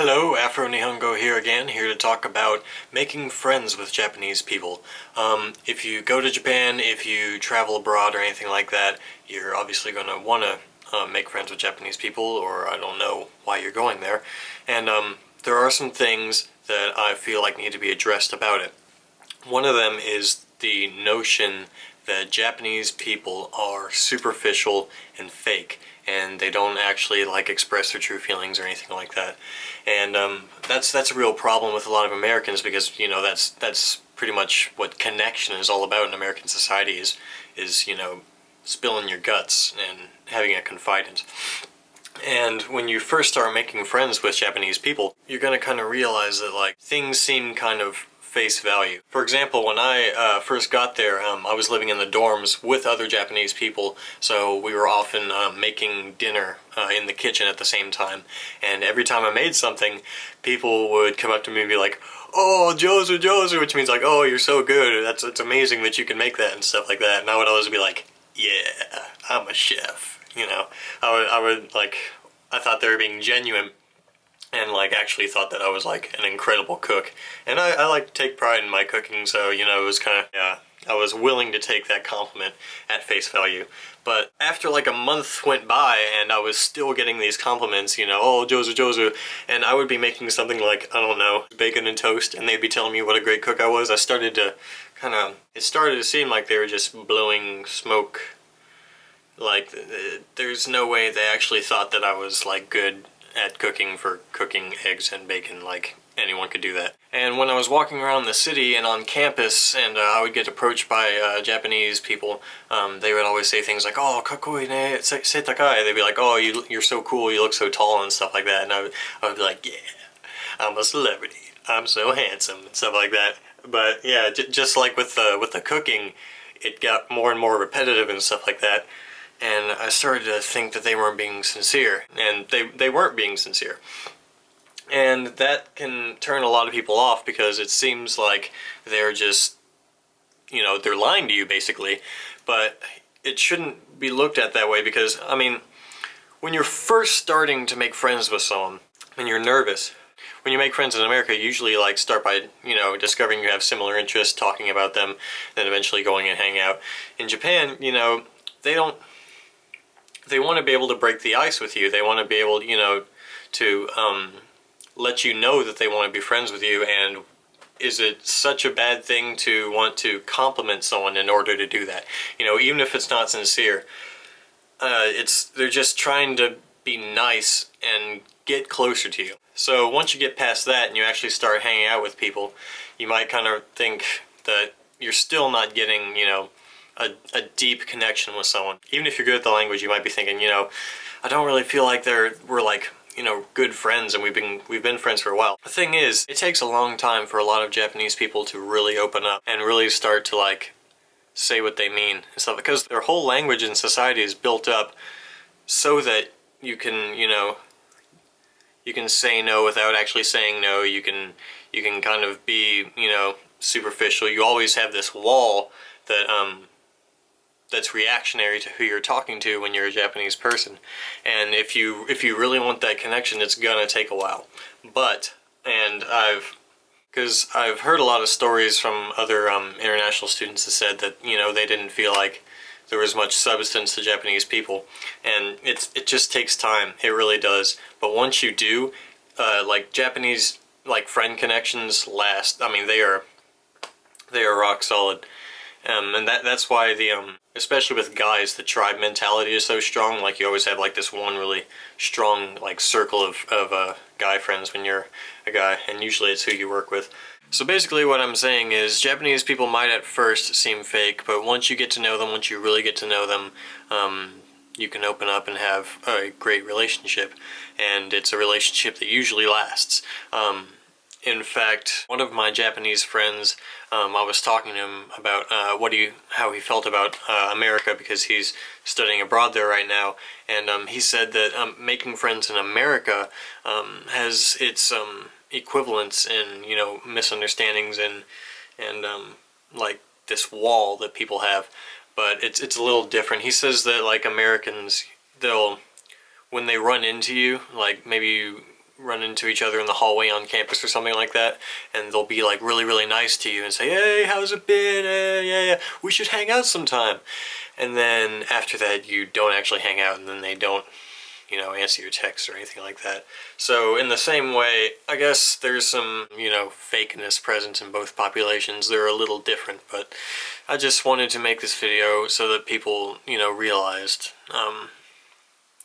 Hello, Afro Nihongo here again, here to talk about making friends with Japanese people. If you go to Japan, if you travel abroad or anything like that, you're obviously going to want to make friends with Japanese people, or I don't know why you're going there. And there are some things that I feel like need to be addressed about it. One of them is the notion that Japanese people are superficial and fake, and they don't actually express their true feelings or anything like that. And that's a real problem with a lot of Americans, because that's pretty much what connection is all about in American society is spilling your guts and having a confidant. And when you first start making friends with Japanese people, you're gonna kind of realize that things seem kind of face value. For example, when I first got there, I was living in the dorms with other Japanese people, so we were often making dinner in the kitchen at the same time. And every time I made something, people would come up to me and be like, "Oh, Jozu, Jozu," which means "Oh, you're so good. It's amazing that you can make that," and stuff like that. And I would always be like, "Yeah, I'm a chef." I thought they were being genuine, and actually thought that I was an incredible cook. And I take pride in my cooking, so it was kind of, yeah, I was willing to take that compliment at face value. But after a month went by and I was still getting these compliments, "Oh, Jozu, Jozu," and I would be making something I don't know, bacon and toast, and they'd be telling me what a great cook I was, I started to it started to seem like they were just blowing smoke. There's no way they actually thought that I was good at cooking for cooking eggs and bacon, anyone could do that. And when I was walking around the city and on campus, and I would get approached by Japanese people, they would always say things like, "Oh, kakoi ne seitakai." They'd be like, "Oh, you're so cool, you look so tall," and stuff like that. And I would be like, "Yeah, I'm a celebrity, I'm so handsome," and stuff like that. But yeah, just like with the cooking, it got more and more repetitive and stuff like that. And I started to think that they weren't being sincere, and they weren't being sincere. And that can turn a lot of people off, because it seems like they're just, they're lying to you basically. But it shouldn't be looked at that way, because, I mean, when you're first starting to make friends with someone, and you're nervous, when you make friends in America, you usually start by, discovering you have similar interests, talking about them, then eventually going and hang out. In Japan, they want to be able to break the ice with you. They want to be able, to let you know that they want to be friends with you. And is it such a bad thing to want to compliment someone in order to do that? Even if it's not sincere, they're just trying to be nice and get closer to you. So once you get past that and you actually start hanging out with people, you might kind of think that you're still not getting, a deep connection with someone. Even if you're good at the language, you might be thinking, I don't really feel like we're good friends, and we've been friends for a while. The thing is, it takes a long time for a lot of Japanese people to really open up and really start to say what they mean and stuff, because their whole language and society is built up so that you can, you can say no without actually saying no. You can kind of be, superficial. You always have this wall that that's reactionary to who you're talking to when you're a Japanese person. And if you really want that connection, it's gonna take a while. Because I've heard a lot of stories from other international students that said that they didn't feel like there was much substance to Japanese people, and it just takes time. It really does. But once you do, Japanese friend connections last. I mean, they are rock solid. And that's why especially with guys, the tribe mentality is so strong. You always have this one really strong circle of guy friends when you're a guy, and usually it's who you work with. So basically what I'm saying is, Japanese people might at first seem fake, but once you get to know them, once you really get to know them, you can open up and have a great relationship, and it's a relationship that usually lasts. In fact, one of my Japanese friends, I was talking to him about how he felt about America, because he's studying abroad there right now, and he said that making friends in America has its equivalents in misunderstandings and this wall that people have, but it's a little different. He says that Americans, when they run into you, maybe run into each other in the hallway on campus or something like that, and they'll be like really, really nice to you and say, hey, how's it been? Yeah, we should hang out sometime. And then after that, you don't actually hang out, and then they don't, answer your texts or anything like that. So in the same way, I guess there's some, fakeness present in both populations. They're a little different, but I just wanted to make this video so that people, realized,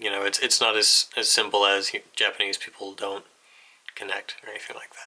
it's not as simple as Japanese people don't connect or anything like that.